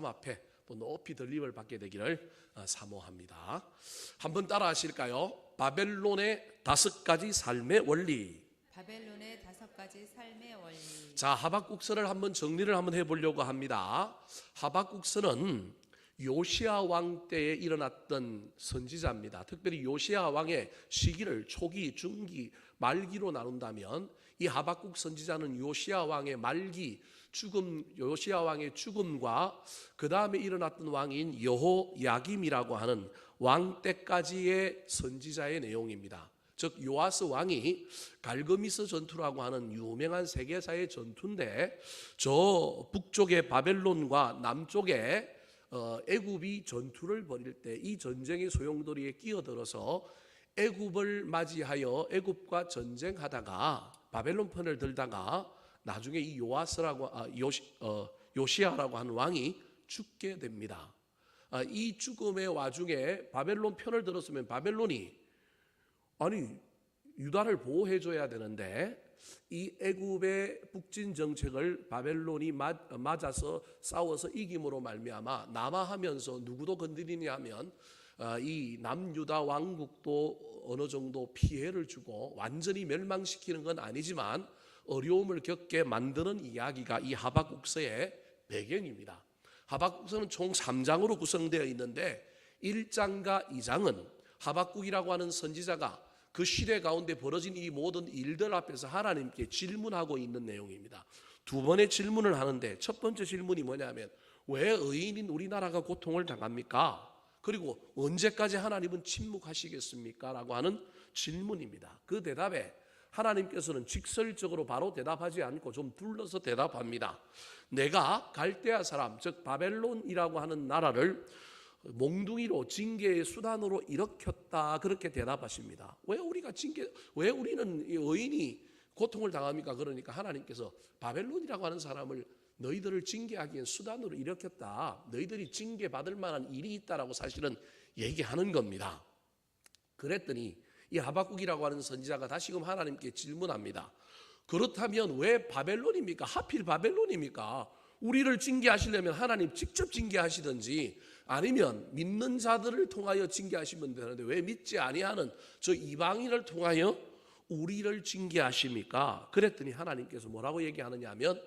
앞에 높이 들림을 받게 되기를 사모합니다. 한번 따라 하실까요? 바벨론의 5가지 삶의 원리. 바벨론의 5가지 삶의 원리. 자, 하박국서를 한번 정리를 한번 해보려고 합니다. 하박국서는 요시야 왕 때에 일어났던 선지자입니다. 특별히 요시야 왕의 시기를 초기, 중기, 말기로 나눈다면 이 하박국 선지자는 요시야 왕의 말기, 요시야 왕의 죽음과 그 다음에 일어났던 왕인 여호야김이라고 하는 왕 때까지의 선지자의 내용입니다. 즉 요아스 왕이 갈그미스 전투라고 하는 유명한 세계사의 전투인데, 저 북쪽의 바벨론과 남쪽에 애굽이 전투를 벌일 때 이 전쟁의 소용돌이에 끼어들어서 애굽을 맞이하여 애굽과 전쟁하다가 바벨론 편을 들다가 나중에 이 요시야라고 하는 왕이 죽게 됩니다. 이 죽음의 와중에 바벨론 편을 들었으면 바벨론이 유다를 보호해줘야 되는데 이 애굽의 북진 정책을 바벨론이 맞아서 싸워서 이김으로 말미암아 남하하면서 누구도 건드리냐 하면 이 남유다 왕국도 어느 정도 피해를 주고 완전히 멸망시키는 건 아니지만 어려움을 겪게 만드는 이야기가 이 하박국서의 배경입니다. 하박국서는 총 3장으로 구성되어 있는데 1장과 2장은 하박국이라고 하는 선지자가 그 시대 가운데 벌어진 이 모든 일들 앞에서 하나님께 질문하고 있는 내용입니다. 두 번의 질문을 하는데, 첫 번째 질문이 뭐냐면 왜 의인인 우리나라가 고통을 당합니까? 그리고 언제까지 하나님은 침묵하시겠습니까? 라고 하는 질문입니다. 그 대답에 하나님께서는 직설적으로 바로 대답하지 않고 좀 둘러서 대답합니다. 내가 갈대아 사람, 즉 바벨론이라고 하는 나라를 몽둥이로 징계의 수단으로 일으켰다, 그렇게 대답하십니다. 왜 우리는 의인이 고통을 당합니까? 그러니까 하나님께서 바벨론이라고 하는 사람을 너희들을 징계하기엔 수단으로 일으켰다, 너희들이 징계받을 만한 일이 있다라고 사실은 얘기하는 겁니다. 그랬더니 이 하박국이라고 하는 선지자가 다시금 하나님께 질문합니다. 그렇다면 왜 바벨론입니까? 하필 바벨론입니까? 우리를 징계하시려면 하나님 직접 징계하시든지 아니면 믿는 자들을 통하여 징계하시면 되는데 왜 믿지 아니하는 저 이방인을 통하여 우리를 징계하십니까? 그랬더니 하나님께서 뭐라고 얘기하느냐 하면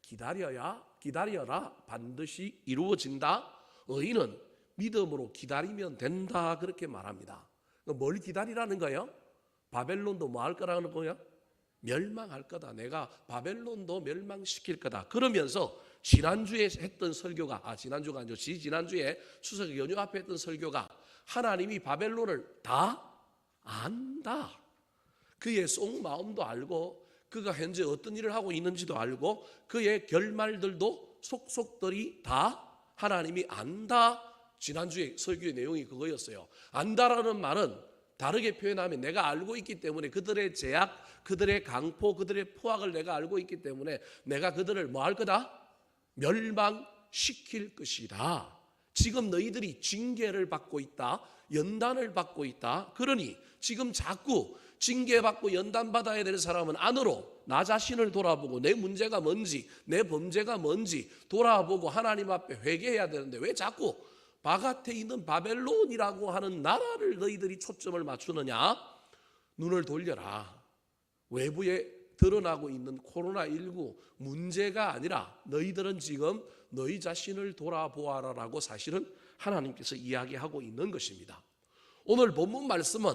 기다려라 반드시 이루어진다. 의인은 믿음으로 기다리면 된다, 그렇게 말합니다. 뭘 기다리라는 거예요? 바벨론도 뭐 할 거라는 거예요? 멸망할 거다. 내가 바벨론도 멸망시킬 거다. 그러면서 지난주에 했던 설교가 지난주가 아니죠. 지난주에 추석 연휴 앞에 했던 설교가 하나님이 바벨론을 다 안다. 그의 속마음도 알고 그가 현재 어떤 일을 하고 있는지도 알고 그의 결말들도 속속들이 다 하나님이 안다. 지난주에 설교의 내용이 그거였어요. 안다라는 말은 다르게 표현하면 내가 알고 있기 때문에 그들의 제약, 그들의 강포, 그들의 포악을 내가 알고 있기 때문에 내가 그들을 뭐 할 거다? 멸망시킬 것이다. 지금 너희들이 징계를 받고 있다, 연단을 받고 있다. 그러니 지금 자꾸 징계받고 연단받아야 될 사람은 안으로 나 자신을 돌아보고 내 문제가 뭔지, 내 범죄가 뭔지 돌아보고 하나님 앞에 회개해야 되는데 왜 자꾸 바깥에 있는 바벨론이라고 하는 나라를 너희들이 초점을 맞추느냐? 눈을 돌려라. 외부에 드러나고 있는 코로나19 문제가 아니라 너희들은 지금 너희 자신을 돌아보아라라고 사실은 하나님께서 이야기하고 있는 것입니다. 오늘 본문 말씀은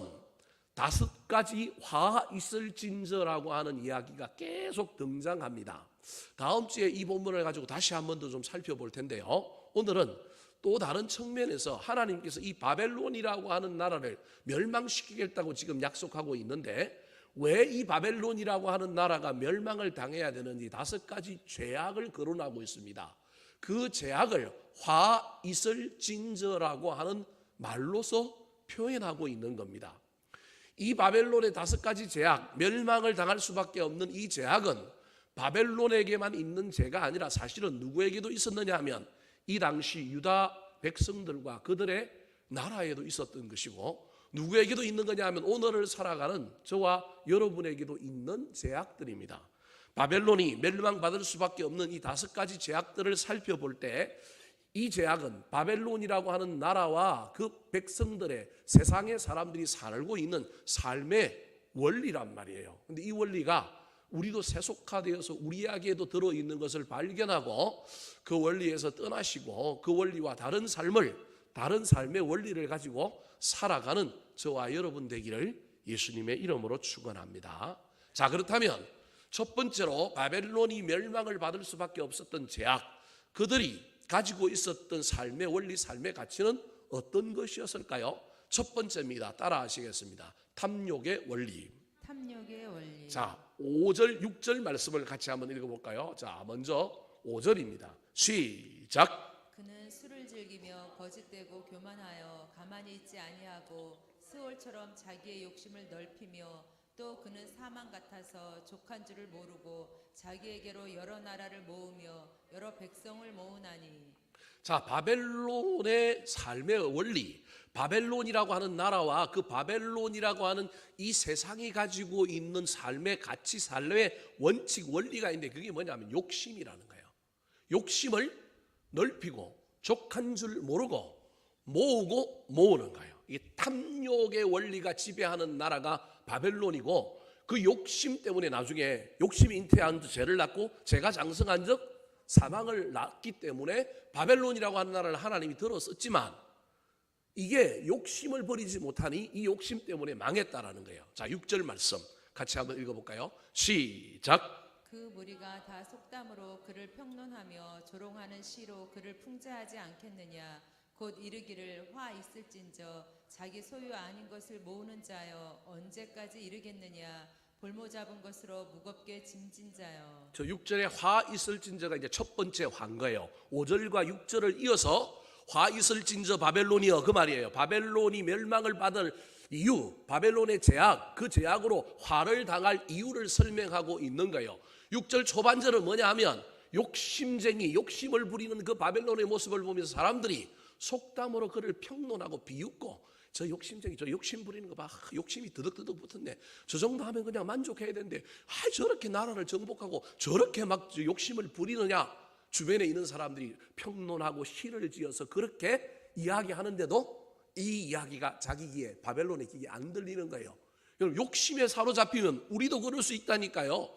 5가지 화 있을 진저라고 하는 이야기가 계속 등장합니다. 다음 주에 이 본문을 가지고 다시 한 번 더 좀 살펴볼 텐데요. 오늘은 또 다른 측면에서 하나님께서 이 바벨론이라고 하는 나라를 멸망시키겠다고 지금 약속하고 있는데 왜 이 바벨론이라고 하는 나라가 멸망을 당해야 되는지 5가지 죄악을 거론하고 있습니다. 그 죄악을 화 있을 진저라고 하는 말로서 표현하고 있는 겁니다. 이 바벨론의 5가지 죄악, 멸망을 당할 수밖에 없는 이 죄악은 바벨론에게만 있는 죄가 아니라 사실은 누구에게도 있었느냐 하면 이 당시 유다 백성들과 그들의 나라에도 있었던 것이고, 누구에게도 있는 거냐 하면 오늘을 살아가는 저와 여러분에게도 있는 죄악들입니다. 바벨론이 멸망받을 수밖에 없는 이 5가지 죄악들을 살펴볼 때 이 제약은 바벨론이라고 하는 나라와 그 백성들의 세상의 사람들이 살고 있는 삶의 원리란 말이에요. 근데 이 원리가 우리도 세속화되어서 우리에게도 들어있는 것을 발견하고 그 원리에서 떠나시고 그 원리와 다른 삶의 원리를 가지고 살아가는 저와 여러분 되기를 예수님의 이름으로 축원합니다. 자, 그렇다면 첫 번째로 바벨론이 멸망을 받을 수밖에 없었던 제약, 그들이 가지고 있었던 삶의 원리, 삶의 가치는 어떤 것이었을까요? 첫 번째입니다. 따라 하시겠습니다. 탐욕의 원리. 탐욕의 원리. 자, 5절, 6절 말씀을 같이 한번 읽어볼까요? 자, 먼저 5절입니다. 시작. 그는 술을 즐기며 거짓되고 교만하여 가만히 있지 아니하고 스올처럼 자기의 욕심을 넓히며 또 그는 사망 같아서 족한 줄을 모르고 자기에게로 여러 나라를 모으며 여러 백성을 모으나니. 자, 바벨론의 삶의 원리, 바벨론이라고 하는 나라와 그 바벨론이라고 하는 이 세상이 가지고 있는 삶의 가치, 삶의 원칙, 원리가 있는데 그게 뭐냐면 욕심이라는 거예요. 욕심을 넓히고 족한 줄 모르고 모으고 모으는 거예요. 이게 탐욕의 원리가 지배하는 나라가 바벨론이고, 그 욕심 때문에 나중에 욕심이 잉태한 죄를 낳고 죄가 장성한 즉 사망을 낳기 때문에 바벨론이라고 하는 나라를 하나님이 들었었지만, 이게 욕심을 버리지 못하니 이 욕심 때문에 망했다라는 거예요. 자, 6절 말씀 같이 한번 읽어볼까요? 시작. 그 무리가 다 속담으로 그를 평론하며 조롱하는 시로 그를 풍자하지 않겠느냐. 곧 이르기를 화 있을진저 자기 소유 아닌 것을 모으는 자여 언제까지 이르겠느냐. 볼모 잡은 것으로 무겁게 짐진 자여. 저 6절에 화 있을진저가 이제 첫 번째 화인 거예요. 5절과 6절을 이어서 화 있을진저 바벨론이여, 그 말이에요. 바벨론이 멸망을 받을 이유, 바벨론의 제약, 그 제약으로 화를 당할 이유를 설명하고 있는 거예요. 6절 초반절은 뭐냐 하면 욕심쟁이, 욕심을 부리는 그 바벨론의 모습을 보면서 사람들이 속담으로 그를 평론하고 비웃고, 저 욕심쟁이, 저 욕심 부리는 거 봐, 욕심이 드득드득 붙었네, 저 정도 하면 그냥 만족해야 되는데 저렇게 나라를 정복하고 저렇게 막 욕심을 부리느냐, 주변에 있는 사람들이 평론하고 시를 지어서 그렇게 이야기하는데도 이 이야기가 자기 귀에, 바벨론의 귀에 안 들리는 거예요. 여러분, 욕심에 사로잡히면 우리도 그럴 수 있다니까요.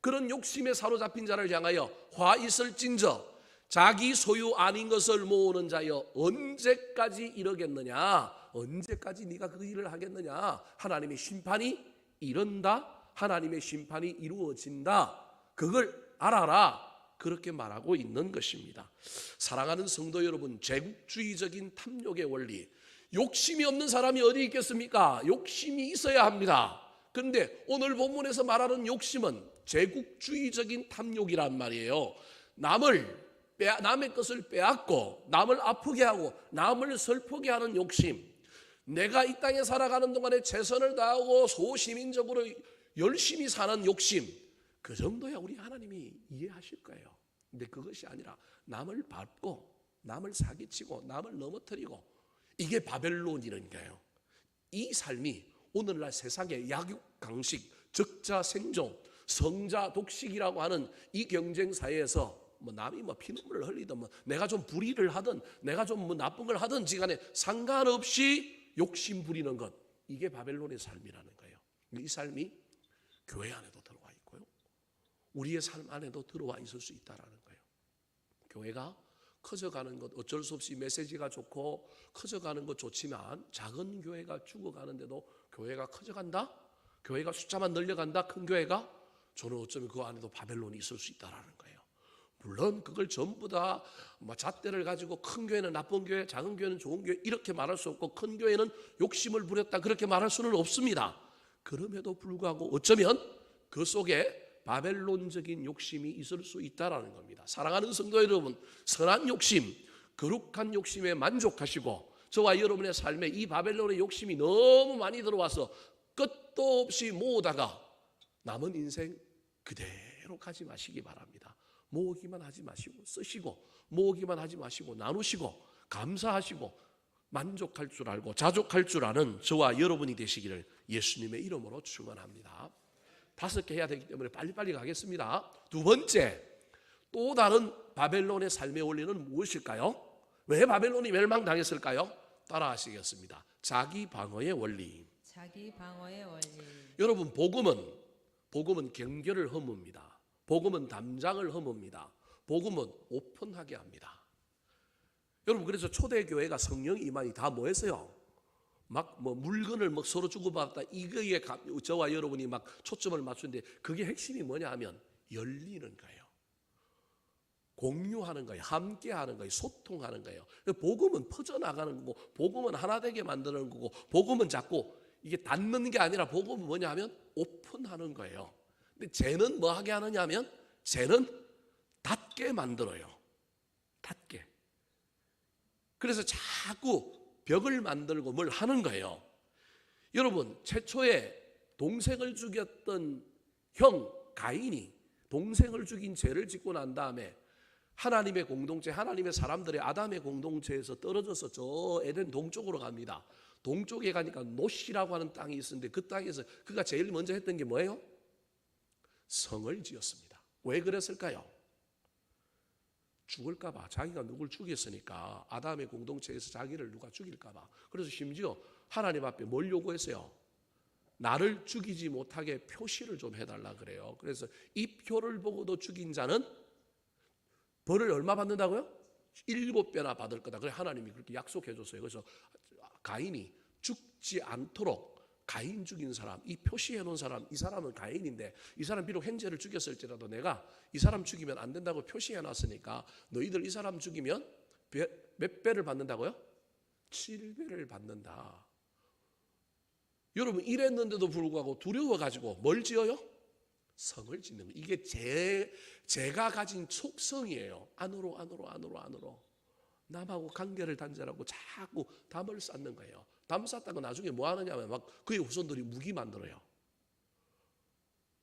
그런 욕심에 사로잡힌 자를 향하여 화 있을진저 자기 소유 아닌 것을 모으는 자여 언제까지 이러겠느냐, 언제까지 네가 그 일을 하겠느냐. 하나님의 심판이 이른다, 하나님의 심판이 이루어진다, 그걸 알아라, 그렇게 말하고 있는 것입니다. 사랑하는 성도 여러분, 제국주의적인 탐욕의 원리, 욕심이 없는 사람이 어디 있겠습니까? 욕심이 있어야 합니다. 그런데 오늘 본문에서 말하는 욕심은 제국주의적인 탐욕이란 말이에요. 남의 것을 빼앗고 남을 아프게 하고 남을 슬프게 하는 욕심, 내가 이 땅에 살아가는 동안에 최선을 다하고 소시민적으로 열심히 사는 욕심, 그 정도야 우리 하나님이 이해하실 거예요. 근데 그것이 아니라 남을 밟고 남을 사기치고 남을 넘어뜨리고, 이게 바벨론이라니까요. 이 삶이 오늘날 세상의 약육강식, 적자 생존, 성자 독식이라고 하는 이 경쟁 사회에서 남이 피눈물을 흘리든 내가 좀 불의를 하든 내가 좀 나쁜 걸 하든지 간에 상관없이 욕심 부리는 것, 이게 바벨론의 삶이라는 거예요. 이 삶이 교회 안에도 들어와 있고요, 우리의 삶 안에도 들어와 있을 수 있다라는 거예요. 교회가 커져가는 것, 어쩔 수 없이 메시지가 좋고 커져가는 것 좋지만, 작은 교회가 죽어가는데도 교회가 커져간다, 교회가 숫자만 늘려간다, 큰 교회가, 저는 어쩌면 그 안에도 바벨론이 있을 수 있다라는 거예요. 물론 그걸 전부 다 잣대를 가지고 큰 교회는 나쁜 교회, 작은 교회는 좋은 교회 이렇게 말할 수 없고, 큰 교회는 욕심을 부렸다 그렇게 말할 수는 없습니다. 그럼에도 불구하고 어쩌면 그 속에 바벨론적인 욕심이 있을 수 있다라는 겁니다. 사랑하는 성도 여러분, 선한 욕심, 거룩한 욕심에 만족하시고, 저와 여러분의 삶에 이 바벨론의 욕심이 너무 많이 들어와서 끝도 없이 모으다가 남은 인생 그대로 가지 마시기 바랍니다. 모으기만 하지 마시고, 쓰시고, 모으기만 하지 마시고, 나누시고, 감사하시고, 만족할 줄 알고 자족할 줄 아는 저와 여러분이 되시기를 예수님의 이름으로 축원합니다. 5개 해야 되기 때문에 빨리빨리 가겠습니다. 두 번째, 또 다른 바벨론의 삶의 원리는 무엇일까요? 왜 바벨론이 멸망당했을까요? 따라 하시겠습니다. 자기 방어의 원리. 자기 방어의 원리. 여러분, 복음은 경계를 허뭅니다. 복음은 담장을 허뭅니다. 복음은 오픈하게 합니다. 여러분, 그래서 초대교회가 성령 임한이 다 뭐 했어요? 막 뭐 물건을 막 서로 주고받았다. 이거에 저와 여러분이 막 초점을 맞추는데 그게 핵심이 뭐냐 하면 열리는 거예요. 공유하는 거예요. 함께하는 거예요. 소통하는 거예요. 복음은 퍼져나가는 거고, 복음은 하나 되게 만드는 거고, 복음은 자꾸 이게 닫는 게 아니라 복음은 뭐냐 하면 오픈하는 거예요. 근데 쟤는 뭐 하게 하느냐 하면 쟤는 닫게 만들어요. 닫게. 그래서 자꾸 벽을 만들고 뭘 하는 거예요. 여러분, 최초에 동생을 죽였던 형 가인이 동생을 죽인 죄를 짓고 난 다음에 하나님의 공동체, 하나님의 사람들의 아담의 공동체에서 떨어져서 저 에덴 동쪽으로 갑니다. 동쪽에 가니까 노시라고 하는 땅이 있었는데 그 땅에서 그가 제일 먼저 했던 게 뭐예요? 성을 지었습니다. 왜 그랬을까요? 죽을까 봐. 자기가 누굴 죽였으니까 아담의 공동체에서 자기를 누가 죽일까 봐. 그래서 심지어 하나님 앞에 뭘 요구했어요? 나를 죽이지 못하게 표시를 좀 해달라 그래요. 그래서 이 표를 보고도 죽인 자는 벌을 얼마 받는다고요? 7배나 받을 거다. 그래 하나님이 그렇게 약속해 줬어요. 그래서 가인이 죽지 않도록 가인 죽인 사람, 이 표시해 놓은 사람, 이 사람은 가인인데 이 사람 비록 형제를 죽였을지라도 내가 이 사람 죽이면 안 된다고 표시해 놨으니까 너희들 이 사람 죽이면 몇 배를 받는다고요? 7배를 받는다. 여러분, 이랬는데도 불구하고 두려워가지고 뭘 지어요? 성을 짓는 거예요. 이게 제가 가진 속성이에요. 안으로 남하고 관계를 단절하고 자꾸 담을 쌓는 거예요. 담 쌓다가 나중에 뭐 하느냐 하면 막 그의 후손들이 무기 만들어요.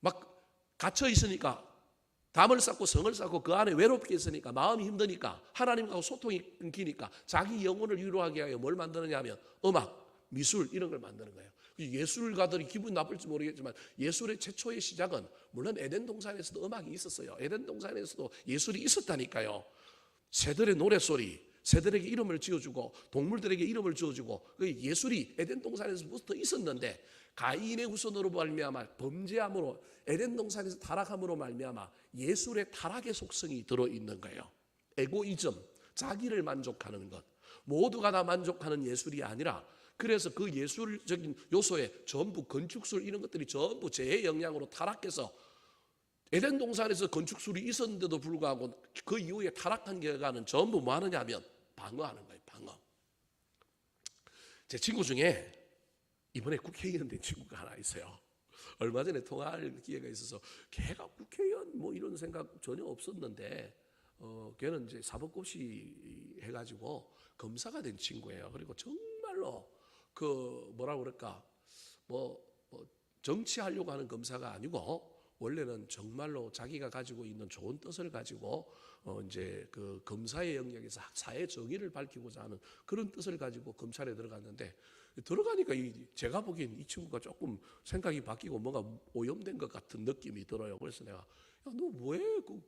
막 갇혀 있으니까 담을 쌓고 성을 쌓고 그 안에 외롭게 있으니까 마음이 힘드니까 하나님과 소통이 끊기니까 자기 영혼을 위로하게 하여 뭘 만드느냐 하면 음악, 미술 이런 걸 만드는 거예요. 예술가들이 기분 나쁠지 모르겠지만 예술의 최초의 시작은 물론 에덴 동산에서도 음악이 있었어요. 에덴 동산에서도 예술이 있었다니까요. 새들의 노랫소리, 새들에게 이름을 지어주고 동물들에게 이름을 지어주고 그 예술이 에덴 동산에서부터 있었는데 가인의 후손으로 말미암아 범죄함으로 에덴 동산에서 타락함으로 말미암아 예술의 타락의 속성이 들어있는 거예요. 에고이즘, 자기를 만족하는 것, 모두가 다 만족하는 예술이 아니라 그래서 그 예술적인 요소에 전부 건축술 이런 것들이 전부 죄의 영향으로 타락해서 에덴 동산에서 건축술이 있었는데도 불구하고 그 이후에 타락한 결과는 전부 뭐 하느냐 하면 방어하는 거예요. 방어. 제 친구 중에 이번에 국회의원 된 친구가 하나 있어요. 얼마 전에 통화할 기회가 있어서 걔가 국회의원 뭐 이런 생각 전혀 없었는데 걔는 이제 사법고시 해가지고 검사가 된 친구예요. 그리고 정말로 그 뭐라 그럴까 뭐 정치하려고 하는 검사가 아니고 원래는 정말로 자기가 가지고 있는 좋은 뜻을 가지고 이제 그 검사의 영역에서 사회 정의를 밝히고자 하는 그런 뜻을 가지고 검찰에 들어갔는데 들어가니까 제가 보기엔 이 친구가 조금 생각이 바뀌고 뭔가 오염된 것 같은 느낌이 들어요. 그래서 내가 야, 너 왜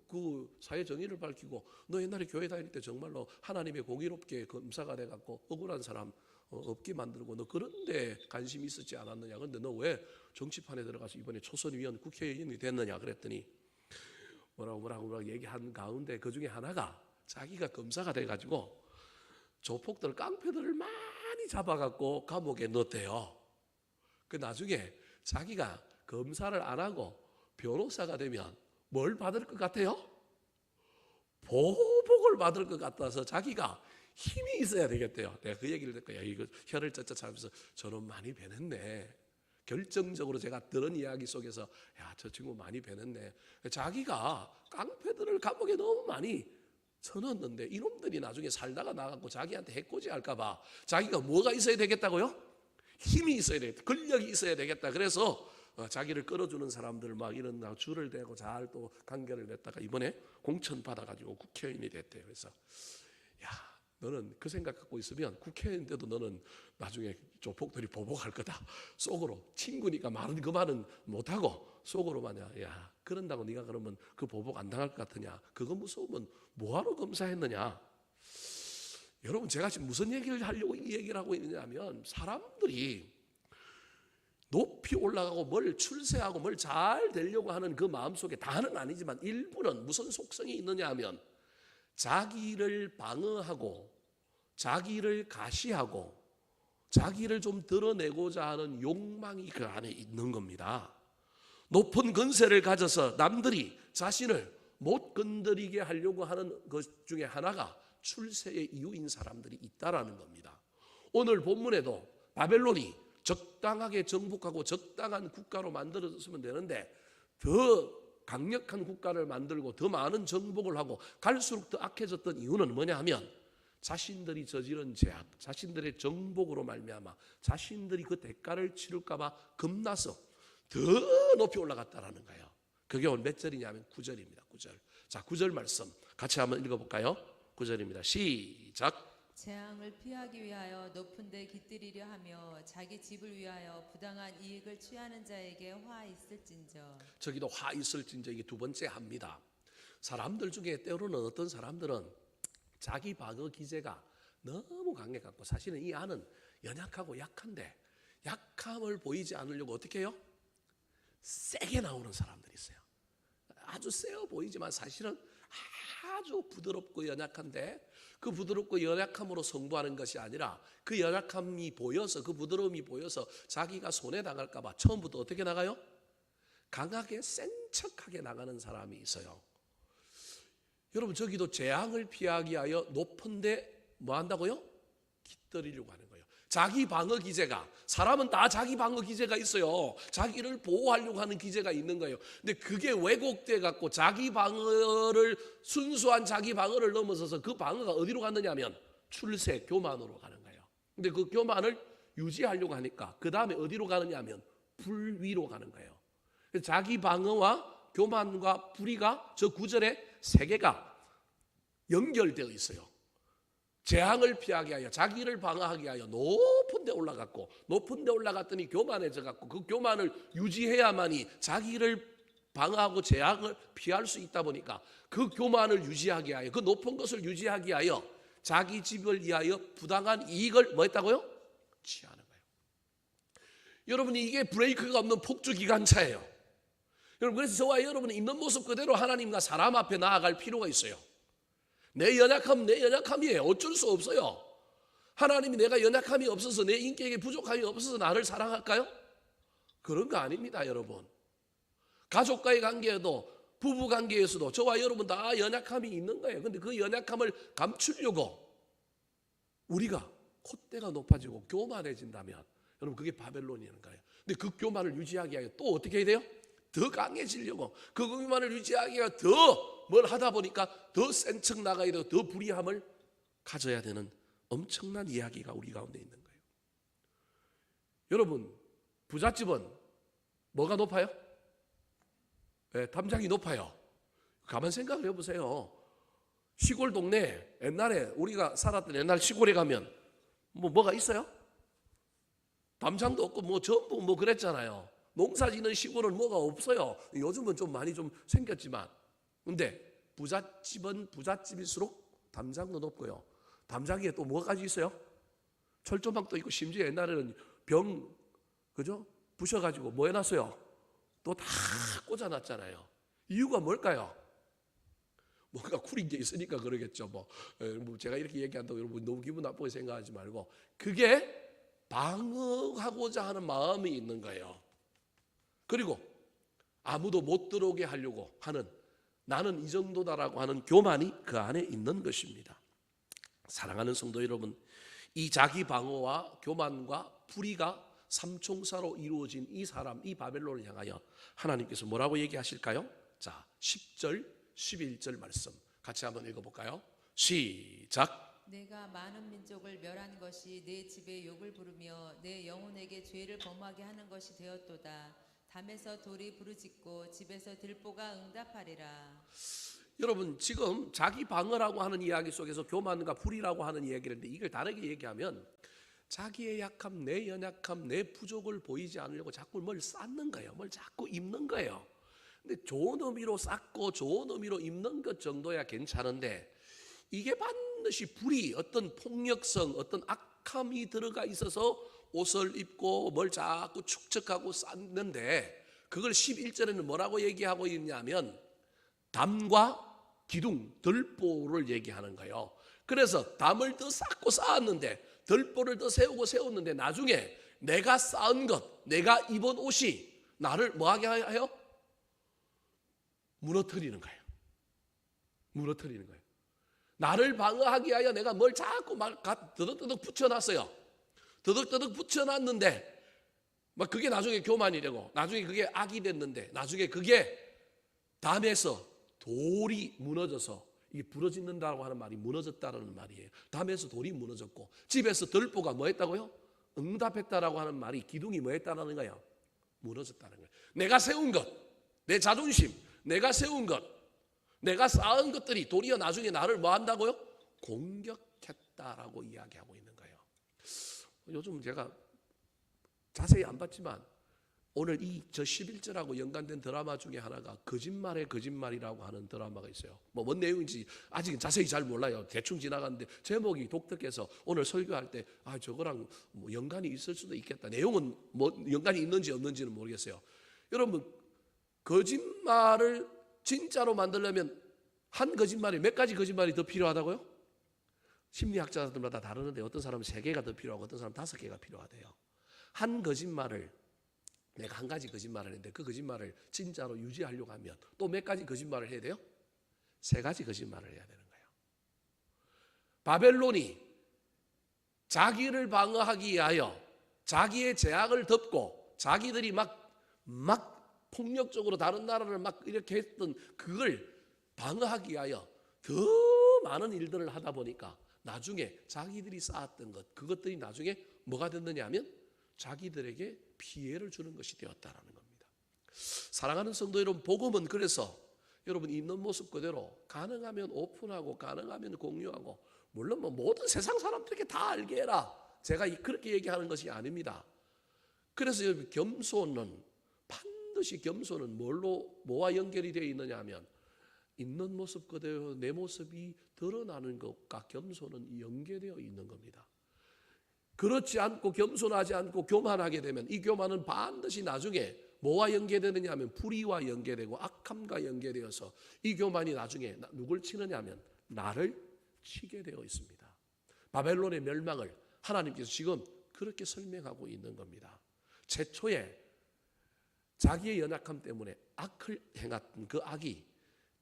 그 사회 정의를 밝히고 너 옛날에 교회 다닐 때 정말로 하나님의 공의롭게 검사가 돼갖고 억울한 사람 없게 만들고 너 그런데 관심이 있었지 않았느냐. 근데 너 왜 정치판에 들어가서 이번에 초선위원 국회의원이 됐느냐 그랬더니 뭐라고 얘기한 가운데 그 중에 하나가 자기가 검사가 돼가지고 조폭들 깡패들을 많이 잡아갖고 감옥에 넣었대요. 그 나중에 자기가 검사를 안 하고 변호사가 되면 뭘 받을 것 같아요? 보복을 받을 것 같아서 자기가 힘이 있어야 되겠대요. 내가 그 얘기를 듣고 야 이거 혀를 쩍쩍 차면서 저는 많이 배냈네. 결정적으로 제가 들은 이야기 속에서 야 저 친구 많이 배냈네. 자기가 깡패들을 감옥에 너무 많이 쳐넣었는데 이놈들이 나중에 살다가 나가고 자기한테 해코지 할까봐 자기가 뭐가 있어야 되겠다고요? 힘이 있어야 되겠다. 권력이 있어야 되겠다. 그래서 자기를 끌어주는 사람들 막 이런 줄을 대고 잘 또 관계를 맺다가 이번에 공천 받아가지고 국회의원이 됐대요. 그래서 야 너는 그 생각 갖고 있으면 국회의원인데도 너는 나중에 조폭들이 보복할 거다. 속으로 친구니까 말은 그 말은 못하고 속으로 마냐. 야 그런다고 네가 그러면 그 보복 안 당할 것 같으냐. 그거 무서우면 뭐하러 검사했느냐. 여러분, 제가 지금 무슨 얘기를 하려고 이 얘기를 하고 있느냐면, 사람들이 높이 올라가고 뭘 출세하고 뭘 잘 되려고 하는 그 마음속에, 다는 아니지만 일부는 무슨 속성이 있느냐 하면, 자기를 방어하고 자기를 가시하고 자기를 좀 드러내고자 하는 욕망이 그 안에 있는 겁니다. 높은 권세를 가져서 남들이 자신을 못 건드리게 하려고 하는 것 중에 하나가 출세의 이유인 사람들이 있다라는 겁니다. 오늘 본문에도 바벨론이 적당하게 정복하고 적당한 국가로 만들어졌으면 되는데, 더 강력한 국가를 만들고 더 많은 정복을 하고 갈수록 더 악해졌던 이유는 뭐냐 하면, 자신들이 저지른 죄악, 자신들의 정복으로 말미암아 자신들이 그 대가를 치를까 봐 겁나서 더 높이 올라갔다라는 거예요. 그게 오늘 몇 절이냐면 9절입니다. 9절. 자, 9절 말씀 같이 한번 읽어볼까요? 9절입니다. 시작. 재앙을 피하기 위하여 높은 데 깃들이려 하며 자기 집을 위하여 부당한 이익을 취하는 자에게 화 있을진저. 저기도 화 있을진저, 이게 두 번째 합니다. 사람들 중에 때로는 어떤 사람들은 자기 방어 기제가 너무 강해갖고 사실은 이 안은 연약하고 약한데, 약함을 보이지 않으려고 어떻게 해요? 세게 나오는 사람들이 있어요. 아주 세어 보이지만 사실은 아주 부드럽고 연약한데, 그 부드럽고 연약함으로 승부하는 것이 아니라 그 연약함이 보여서, 그 부드러움이 보여서 자기가 손해 당할까 봐 처음부터 어떻게 나가요? 강하게 센 척하게 나가는 사람이 있어요. 여러분, 저기도 재앙을 피하기 위하여 높은데 뭐 한다고요? 깃들이려고 하는 거예요. 자기 방어 기제가, 사람은 다 자기 방어 기제가 있어요. 자기를 보호하려고 하는 기제가 있는 거예요. 근데 그게 왜곡돼 갖고 자기 방어를, 순수한 자기 방어를 넘어서서 그 방어가 어디로 갔느냐 하면 출세, 교만으로 가는 거예요. 근데 그 교만을 유지하려고 하니까 그 다음에 어디로 가느냐 하면 불위로 가는 거예요. 자기 방어와 교만과 불의가 저 9절에 세 개가 연결되어 있어요. 재앙을 피하게 하여 자기를 방어하게 하여 높은 데 올라갔고, 높은 데 올라갔더니 교만해져 갖고 그 교만을 유지해야만이 자기를 방어하고 재앙을 피할 수 있다 보니까 그 교만을 유지하게 하여, 그 높은 것을 유지하게 하여 자기 집을 위하여 부당한 이익을 뭐 했다고요? 취하는 거예요. 여러분이 이게 브레이크가 없는 폭주 기관차예요. 여러분, 그래서 저와 여러분은 있는 모습 그대로 하나님과 사람 앞에 나아갈 필요가 있어요. 내 연약함, 내 연약함이에요. 어쩔 수 없어요. 하나님이 내가 연약함이 없어서, 내 인격에 부족함이 없어서 나를 사랑할까요? 그런 거 아닙니다, 여러분. 가족과의 관계에도, 부부 관계에서도 저와 여러분 다 연약함이 있는 거예요. 근데 그 연약함을 감추려고 우리가 콧대가 높아지고 교만해진다면, 여러분, 그게 바벨론이라는 거예요. 근데 그 교만을 유지하기 위해 또 어떻게 해야 돼요? 더 강해지려고, 그 교만을 유지하기 위해 더 뭘 하다 보니까 더 센 척 나가야 되고 더 불의함을 가져야 되는 엄청난 이야기가 우리 가운데 있는 거예요. 여러분, 부잣집은 뭐가 높아요? 네, 담장이 높아요. 가만 생각을 해보세요. 시골 동네, 옛날에 우리가 살았던 옛날 시골에 가면 뭐가 있어요? 담장도 없고 뭐 전부 뭐 그랬잖아요. 농사 짓는 시골은 뭐가 없어요. 요즘은 좀 많이 좀 생겼지만, 근데 부잣집은 부잣집일수록 담장도 높고요. 담장 위에 또 뭐까지 있어요? 철조망도 있고, 심지어 옛날에는 병, 그죠? 부셔가지고 뭐 해놨어요? 또 다 꽂아놨잖아요. 이유가 뭘까요? 뭔가 구린 게 있으니까 그러겠죠. 뭐 제가 이렇게 얘기한다고 여러분 너무 기분 나쁘게 생각하지 말고, 그게 방어하고자 하는 마음이 있는 거예요. 그리고 아무도 못 들어오게 하려고 하는, 나는 이 정도다라고 하는 교만이 그 안에 있는 것입니다. 사랑하는 성도 여러분, 이 자기 방어와 교만과 불의가 삼총사로 이루어진 이 사람, 이 바벨론을 향하여 하나님께서 뭐라고 얘기하실까요? 자, 10절, 11절 말씀 같이 한번 읽어볼까요? 시작. 내가 많은 민족을 멸한 것이 내 집에 욕을 부르며 내 영혼에게 죄를 범하게 하는 것이 되었도다. 담에서 돌이 부르짖고 집에서 들보가 응답하리라. 여러분, 지금 자기 방어라고 하는 이야기 속에서 교만과 불의라고 하는 이야기를 했는데, 이걸 다르게 얘기하면 자기의 약함, 내 연약함, 내 부족을 보이지 않으려고 자꾸 뭘 쌓는 거예요. 뭘 자꾸 입는 거예요. 근데 좋은 의미로 쌓고 좋은 의미로 입는 것 정도야 괜찮은데, 이게 반드시 불의, 어떤 폭력성, 어떤 악함이 들어가 있어서 옷을 입고 뭘 자꾸 축적하고 쌓는데, 그걸 11절에는 뭐라고 얘기하고 있냐면 담과 기둥, 들보를 얘기하는 거예요. 그래서 담을 더 쌓고 쌓았는데, 들보를 더 세웠는데 나중에 내가 쌓은 것, 내가 입은 옷이 나를 뭐하게 하여? 무너뜨리는 거예요. 무너뜨리는 거예요. 나를 방어하기 위하여 내가 뭘 자꾸 막 더덕더덕 붙여놨어요. 더덕더덕 붙여놨는데 막 그게 나중에 교만이 되고, 나중에 그게 악이 됐는데, 나중에 그게 담에서 돌이 무너져서, 이게 부러진다고 하는 말이 무너졌다라는 말이에요. 담에서 돌이 무너졌고, 집에서 들보가 뭐 했다고요? 응답했다라고 하는 말이 기둥이 뭐 했다라는 거예요? 무너졌다는 거예요. 내가 세운 것, 내 자존심, 내가 세운 것, 내가 쌓은 것들이 도리어 나중에 나를 뭐 한다고요? 공격했다라고 이야기하고 있는 거예요. 요즘 제가 자세히 안 봤지만 오늘 저 11절하고 연관된 드라마 중에 하나가 거짓말의 거짓말이라고 하는 드라마가 있어요. 뭔 내용인지 아직은 자세히 잘 몰라요. 대충 지나갔는데 제목이 독특해서 오늘 설교할 때 저거랑 뭐 연관이 있을 수도 있겠다. 내용은 뭐 연관이 있는지 없는지는 모르겠어요. 여러분, 거짓말을 진짜로 만들려면 한 거짓말이 몇 가지 거짓말이 더 필요하다고요? 심리학자들마다 다르는데 어떤 사람은 3개가 더 필요하고 어떤 사람은 5개가 필요하대요. 한 거짓말을, 내가 한 가지 거짓말을 했는데 그 거짓말을 진짜로 유지하려고 하면 또 몇 가지 거짓말을 해야 돼요? 3가지 거짓말을 해야 되는 거예요. 바벨론이 자기를 방어하기 위하여 자기의 재앙을 덮고 자기들이 막 폭력적으로 다른 나라를 막 이렇게 했던 그걸 방어하기 위하여 더 많은 일들을 하다 보니까 나중에 자기들이 쌓았던 것, 그것들이 나중에 뭐가 됐느냐 하면 자기들에게 피해를 주는 것이 되었다라는 겁니다. 사랑하는 성도 여러분, 복음은 그래서 여러분 있는 모습 그대로 가능하면 오픈하고 가능하면 공유하고, 물론 뭐 모든 세상 사람들에게 다 알게 해라, 제가 그렇게 얘기하는 것이 아닙니다. 그래서 여러분, 반드시 겸손은 뭐와 연결이 되어 있느냐 하면 있는 모습 그대로 내 모습이 드러나는 것과 겸손은 연계되어 있는 겁니다. 그렇지 않고 겸손하지 않고 교만하게 되면 이 교만은 반드시 나중에 뭐와 연계되느냐 하면 불의와 연계되고 악함과 연계되어서 이 교만이 나중에 누굴 치느냐 하면 나를 치게 되어 있습니다. 바벨론의 멸망을 하나님께서 지금 그렇게 설명하고 있는 겁니다. 최초에 자기의 연약함 때문에 악을 행했던 그 악이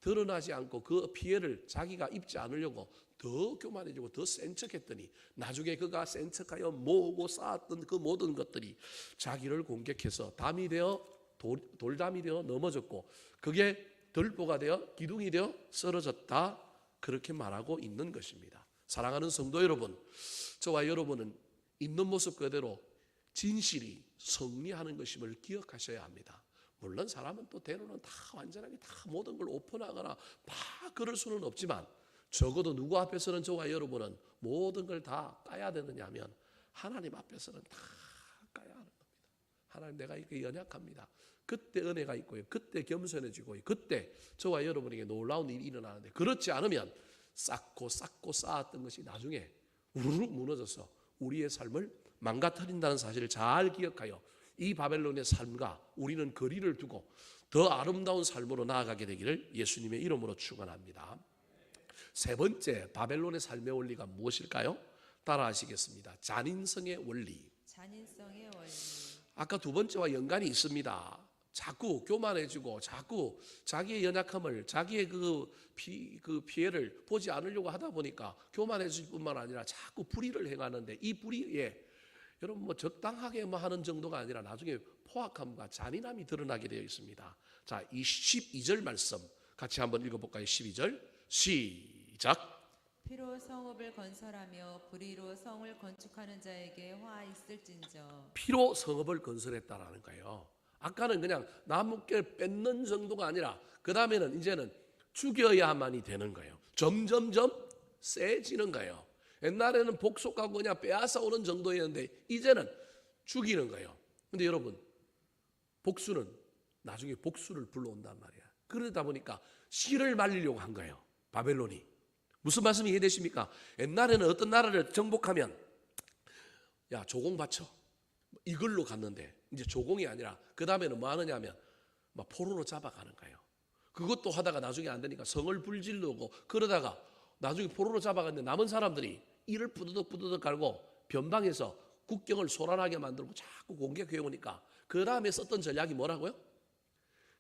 드러나지 않고 그 피해를 자기가 입지 않으려고 더 교만해지고 더 센 척했더니 나중에 그가 센 척하여 모으고 쌓았던 그 모든 것들이 자기를 공격해서 담이 되어 돌담이 되어 넘어졌고, 그게 들보가 되어 기둥이 되어 쓰러졌다, 그렇게 말하고 있는 것입니다. 사랑하는 성도 여러분, 저와 여러분은 있는 모습 그대로 진실이 승리하는 것임을 기억하셔야 합니다. 물론 사람은 또 때로는 다 완전하게 다 모든 걸 오픈하거나 막 그럴 수는 없지만, 적어도 누구 앞에서는 저와 여러분은 모든 걸 다 까야 되느냐 하면 하나님 앞에서는 다 까야 하는 겁니다. 하나님, 내가 이렇게 연약합니다. 그때 은혜가 있고요, 그때 겸손해지고요, 그때 저와 여러분에게 놀라운 일이 일어나는데, 그렇지 않으면 쌓고 쌓았던 것이 나중에 우르르 무너져서 우리의 삶을 망가뜨린다는 사실을 잘 기억하여 이 바벨론의 삶과 우리는 거리를 두고 더 아름다운 삶으로 나아가게 되기를 예수님의 이름으로 축원합니다. 세 번째 바벨론의 삶의 원리가 무엇일까요? 따라하시겠습니다. 잔인성의 원리. 잔인성의 원리. 아까 두 번째와 연관이 있습니다. 자꾸 교만해지고 자꾸 자기의 연약함을, 자기의 그 피해를 보지 않으려고 하다 보니까 교만해질 뿐만 아니라 자꾸 불의를 행하는데, 이 불의에 여러분 뭐 적당하게 하는 정도가 아니라 나중에 포악함과 잔인함이 드러나게 되어 있습니다. 자, 이 12절 말씀 같이 한번 읽어볼까요? 12절 시작. 피로 성읍을 건설하며 불의로 성을 건축하는 자에게 화 있을진저. 피로 성읍을 건설했다라는 거예요. 아까는 그냥 나뭇결 뺏는 정도가 아니라 그 다음에는 이제는 죽여야만이 되는 거예요. 점점점 세지는 거예요. 옛날에는 복속하고 그냥 빼앗아 오는 정도였는데 이제는 죽이는 거예요. 근데 여러분, 복수는 나중에 복수를 불러온단 말이야. 그러다 보니까 씨를 말리려고 한 거예요. 바벨론이 무슨 말씀이 이해되십니까? 옛날에는 어떤 나라를 정복하면 야 조공 바쳐 이걸로 갔는데 이제 조공이 아니라 그 다음에는 뭐 하느냐 하면 막 포로로 잡아가는 거예요. 그것도 하다가 나중에 안 되니까 성을 불질르고 그러다가 나중에 포로로 잡아갔는데 남은 사람들이 이를 뿌드득 갈고 변방에서 국경을 소란하게 만들고 자꾸 공격해 오니까 그 다음에 썼던 전략이 뭐라고요?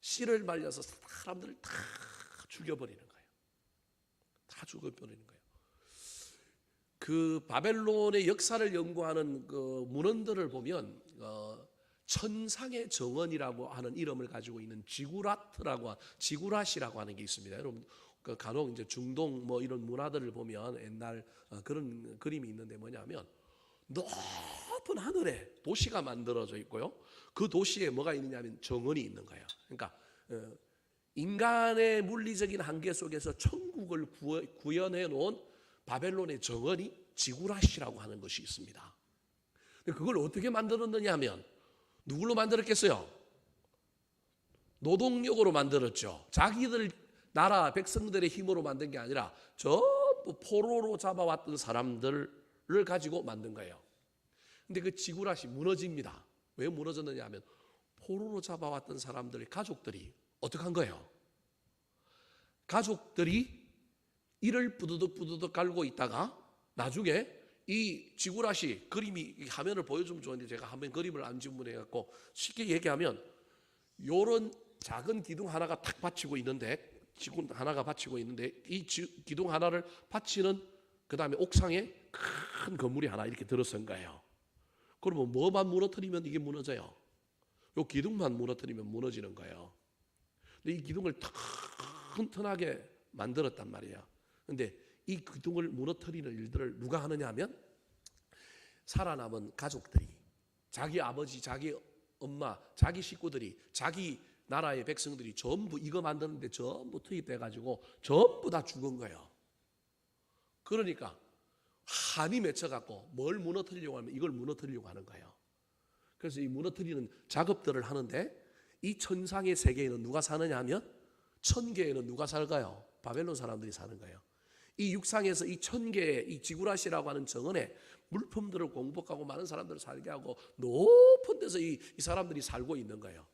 씨를 말려서 사람들을 다 죽여버리는 거예요. 다 죽여버리는 거예요. 그 바벨론의 역사를 연구하는 그 문헌들을 보면 천상의 정원이라고 하는 이름을 가지고 있는 지구라시라고 하는 게 있습니다. 여러분 그 간혹 이제 중동 뭐 이런 문화들을 보면 옛날 그런 그림이 있는데 뭐냐면 높은 하늘에 도시가 만들어져 있고요. 그 도시에 뭐가 있느냐면 정원이 있는 거예요. 그러니까 인간의 물리적인 한계 속에서 천국을 구현해 놓은 바벨론의 정원이 지구라시라고 하는 것이 있습니다. 근데 그걸 어떻게 만들었느냐 하면 누굴로 만들었겠어요? 노동력으로 만들었죠. 자기들 나라 백성들의 힘으로 만든 게 아니라 전부 포로로 잡아왔던 사람들을 가지고 만든 거예요. 근데 그 지구라시 무너집니다. 왜 무너졌느냐 하면 포로로 잡아왔던 사람들의 가족들이 어떻게 한 거예요? 가족들이 이를 뿌드득 갈고 있다가 나중에 이 지구라시 그림이 화면을 보여주면 좋은데 제가 한번 그림을 안 주문해갖고 쉽게 얘기하면 요런 작은 기둥 하나가 탁 받치고 있는데 지구 하나가 받치고 있는데 이 기둥 하나를 받치는 그 다음에 옥상에 큰 건물이 하나 이렇게 들어선 거예요. 그러면 뭐만 무너뜨리면 이게 무너져요? 요 기둥만 무너뜨리면 무너지는 거예요. 근데 이 기둥을 튼튼하게 만들었단 말이에요. 근데 이 기둥을 무너뜨리는 일들을 누가 하느냐 하면 살아남은 가족들이 자기 아버지, 자기 엄마, 자기 식구들이 자기 나라의 백성들이 전부 이거 만드는데 전부 투입돼가지고 전부 다 죽은 거예요. 그러니까 한이 맺혀갖고 뭘 무너뜨리려고 하면 이걸 무너뜨리려고 하는 거예요. 그래서 이 무너뜨리는 작업들을 하는데 이 천상의 세계에는 누가 사느냐 하면 천계에는 누가 살까요? 바벨론 사람들이 사는 거예요. 이 육상에서 이 천계의 이 지구라시라고 하는 정원에 물품들을 공복하고 많은 사람들을 살게 하고 높은 데서 이 사람들이 살고 있는 거예요.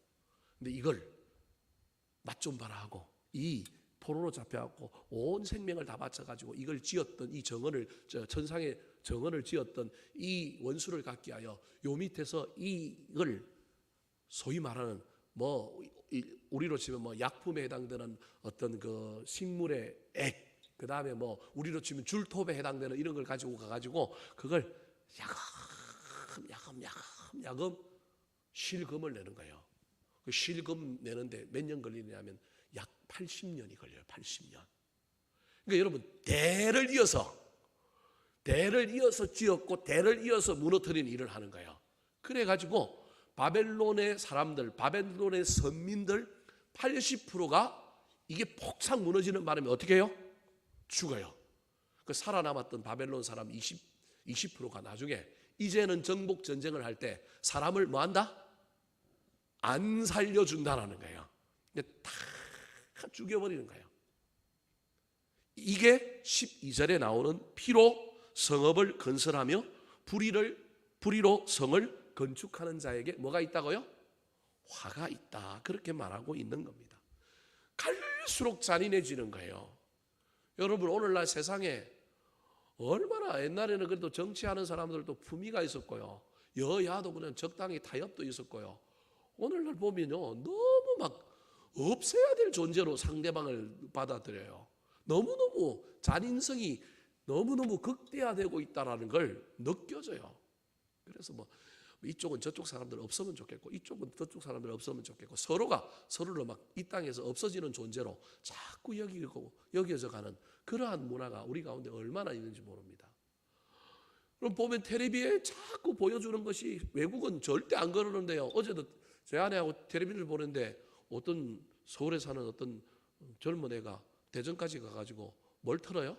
근데 이걸 맛 좀 봐라 하고 이 포로로 잡혀갖고 온 생명을 다 바쳐가지고 이걸 지었던 이 정원을 천상의 정원을 지었던 이 원수를 갖게 하여 요 밑에서 이걸 소위 말하는 뭐 우리로 치면 뭐 약품에 해당되는 어떤 그 식물의 액 그 다음에 뭐 우리로 치면 줄톱에 해당되는 이런 걸 가지고 가가지고 그걸 야금 실금을 내는 거예요. 그 실금 내는데 몇 년 걸리냐면 약 80년이 걸려요. 80년. 그러니까 여러분 대를 이어서 지었고 대를 이어서 무너뜨리는 일을 하는 거예요. 그래가지고 바벨론의 사람들, 바벨론의 선민들 80%가 이게 폭삭 무너지는 바람에 어떻게 해요? 죽어요. 그 살아남았던 바벨론 사람 20%가 나중에 이제는 정복 전쟁을 할 때 사람을 뭐 한다? 안 살려준다라는 거예요. 다 죽여버리는 거예요. 이게 12절에 나오는 피로 성읍을 건설하며 불의로 성을 건축하는 자에게 뭐가 있다고요? 화가 있다. 그렇게 말하고 있는 겁니다. 갈수록 잔인해지는 거예요. 여러분 오늘날 세상에 얼마나 옛날에는 그래도 정치하는 사람들도 품위가 있었고요. 여야도 그냥 적당히 타협도 있었고요. 오늘날 보면요 너무 막 없애야 될 존재로 상대방을 받아들여요. 너무너무 잔인성이 너무너무 극대화되고 있다는 걸 느껴져요. 그래서 뭐 이쪽은 저쪽 사람들 없으면 좋겠고 이쪽은 저쪽 사람들 없으면 좋겠고 서로가 서로를 막 이 땅에서 없어지는 존재로 자꾸 여겨져 가는 그러한 문화가 우리 가운데 얼마나 있는지 모릅니다. 그럼 보면 텔레비에 자꾸 보여주는 것이 외국은 절대 안 그러는데요. 어제도 제 아내하고 텔레비를 보는데 어떤 서울에 사는 어떤 젊은 애가 대전까지 가가지고 뭘 틀어요?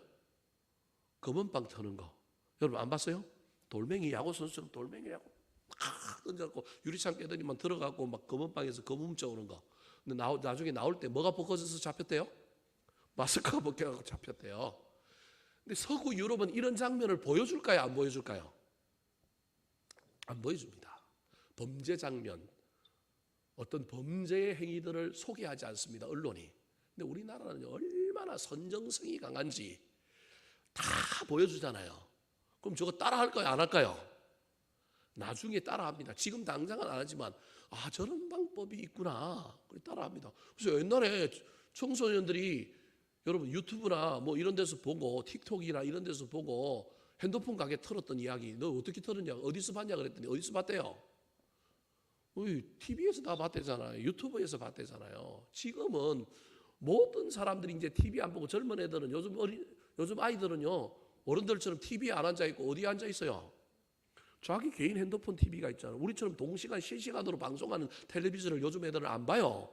검은빵 트는 거. 여러분 안 봤어요? 돌멩이 야구 선수처럼 돌멩이 야구 막 던져갖고 유리창 깨더니만 들어가고 막 검은빵에서 검 훔쳐오는 거. 근데 나중에 나올 때 뭐가 벗겨져서 잡혔대요? 마스크가 벗겨갖고 잡혔대요. 근데 서구 유럽은 이런 장면을 보여줄까요? 안 보여줄까요? 안 보여줍니다. 범죄 장면, 어떤 범죄의 행위들을 소개하지 않습니다. 언론이. 근데 우리나라는 얼마나 선정성이 강한지 다 보여주잖아요. 그럼 저거 따라 할까요? 안 할까요? 나중에 따라합니다. 지금 당장은 안 하지만 저런 방법이 있구나. 따라합니다. 그래서 옛날에 청소년들이 여러분 유튜브나 뭐 이런 데서 보고 틱톡이나 이런 데서 보고 핸드폰 가게 틀었던 이야기, 너 어떻게 틀었냐, 어디서 봤냐 그랬더니 어디서 봤대요? TV에서 다 봤대잖아요. 유튜브에서 봤대잖아요. 지금은 모든 사람들이 이제 TV 안 보고 젊은 애들은 요즘 아이들은요 어른들처럼 TV에 안 앉아 있고 어디에 앉아 있어요? 자기 개인 핸드폰 TV가 있잖아요. 우리처럼 동시간 실시간으로 방송하는 텔레비전을 요즘 애들은 안 봐요.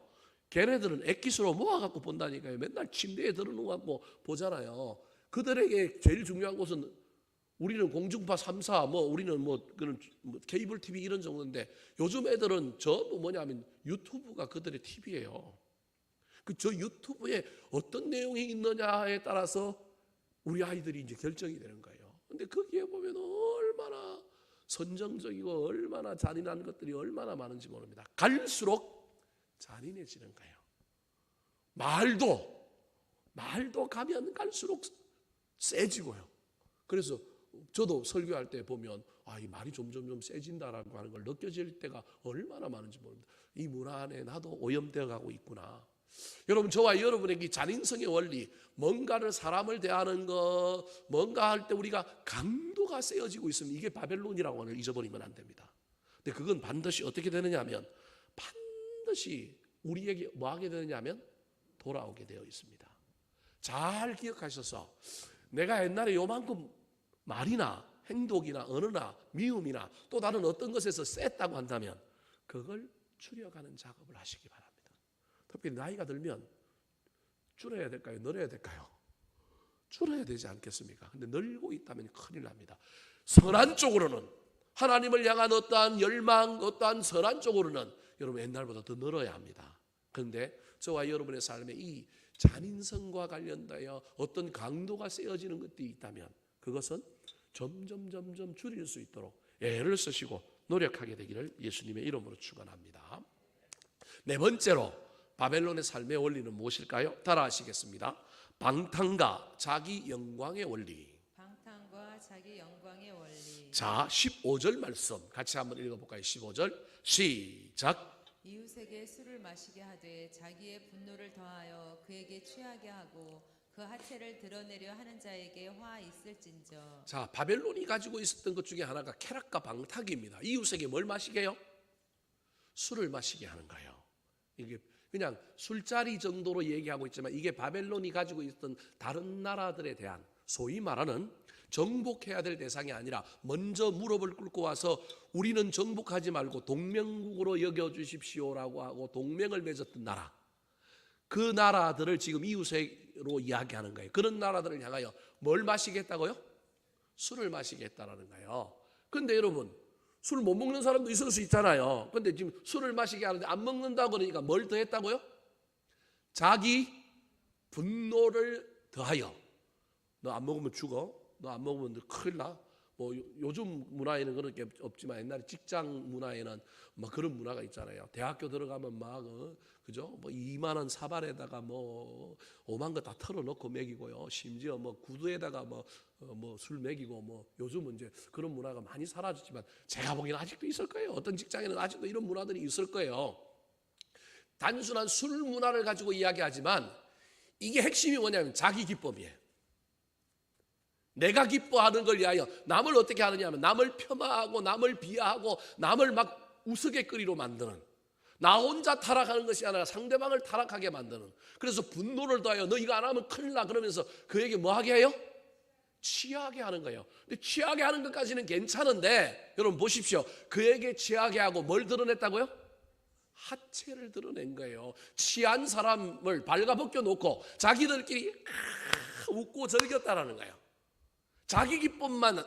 걔네들은 액기스로 모아갖고 본다니까요. 맨날 침대에 들어누워갖고 보잖아요. 그들에게 제일 중요한 것은 우리는 공중파 3사 우리는 그런 케이블 TV 이런 정도인데 요즘 애들은 전부 뭐냐면 유튜브가 그들의 TV예요. 저 유튜브에 어떤 내용이 있느냐에 따라서 우리 아이들이 이제 결정이 되는 거예요. 근데 거기에 보면 얼마나 선정적이고 얼마나 잔인한 것들이 얼마나 많은지 모릅니다. 갈수록 잔인해지는 거예요. 말도 가면 갈수록 세지고요. 그래서 저도 설교할 때 보면 이 말이 점점 세진다라고 하는 걸 느껴질 때가 얼마나 많은지 모릅니다. 이 문화 안에 나도 오염되어 가고 있구나. 여러분, 저와 여러분에게 이 잔인성의 원리, 뭔가를 사람을 대하는 것, 뭔가 할 때 우리가 강도가 세어지고 있으면 이게 바벨론이라고 하는 걸 잊어버리면 안 됩니다. 근데 그건 반드시 어떻게 되느냐 하면 반드시 우리에게 뭐 하게 되느냐 하면 돌아오게 되어 있습니다. 잘 기억하셔서 내가 옛날에 요만큼 말이나 행동이나 언어나 미움이나 또 다른 어떤 것에서 셌다고 한다면 그걸 줄여가는 작업을 하시기 바랍니다. 특히 나이가 들면 줄여야 될까요? 늘어야 될까요? 줄여야 되지 않겠습니까? 근데 늘고 있다면 큰일 납니다. 선한 쪽으로는 하나님을 향한 어떠한 열망, 어떠한 선한 쪽으로는 여러분 옛날보다 더 늘어야 합니다. 그런데 저와 여러분의 삶에 이 잔인성과 관련되어 어떤 강도가 세어지는 것들이 있다면 그것은 점점 줄일 수 있도록 애를 쓰시고 노력하게 되기를 예수님의 이름으로 축원합니다. 네 번째로 바벨론의 삶의 원리는 무엇일까요? 따라하시겠습니다. 방탕과 자기 영광의 원리. 방탕과 자기 영광의 원리. 자, 15절 말씀 같이 한번 읽어볼까요? 15절 시작. 이웃에게 술을 마시게 하되 자기의 분노를 더하여 그에게 취하게 하고 그 하체를 드러내려 하는 자에게 화 있을진저. 자, 바벨론이 가지고 있었던 것 중에 하나가 쾌락과 방탕입니다. 이웃에게 뭘 마시게 해요? 술을 마시게 하는 거예요. 이게 그냥 술자리 정도로 얘기하고 있지만 이게 바벨론이 가지고 있었던 다른 나라들에 대한 소위 말하는 정복해야 될 대상이 아니라 먼저 무릎을 꿇고 와서 우리는 정복하지 말고 동맹국으로 여겨주십시오라고 하고 동맹을 맺었던 나라, 그 나라들을 지금 이웃으로 이야기하는 거예요. 그런 나라들을 향하여 뭘 마시겠다고요? 술을 마시겠다라는 거예요. 그런데 여러분, 술 못 먹는 사람도 있을 수 있잖아요. 그런데 지금 술을 마시게 하는데 안 먹는다고 그러니까 뭘 더했다고요? 자기 분노를 더하여. 너 안 먹으면 죽어. 너 안 먹으면 너 큰일 나. 요즘 문화에는 그런 게 없지만 옛날에 직장 문화에는 그런 문화가 있잖아요. 대학교 들어가면 그죠? 2만 원 사발에다가 5만 거 다 털어놓고 먹이고요. 심지어 구두에다가 술 먹이고 요즘은 이제 그런 문화가 많이 사라졌지만 제가 보기에는 아직도 있을 거예요. 어떤 직장에는 아직도 이런 문화들이 있을 거예요. 단순한 술 문화를 가지고 이야기하지만 이게 핵심이 뭐냐면 자기 기쁨이에요. 내가 기뻐하는 걸 위하여 남을 어떻게 하느냐 하면 남을 폄하하고 남을 비하하고 남을 막 우스갯거리로 만드는, 나 혼자 타락하는 것이 아니라 상대방을 타락하게 만드는, 그래서 분노를 더하여 너 이거 안 하면 큰일 나 그러면서 그에게 뭐 하게 해요? 취하게 하는 거예요. 근데 취하게 하는 것까지는 괜찮은데 여러분 보십시오. 그에게 취하게 하고 뭘 드러냈다고요? 하체를 드러낸 거예요. 취한 사람을 발가벗겨 놓고 자기들끼리 웃고 즐겼다라는 거예요. 자기 기쁨만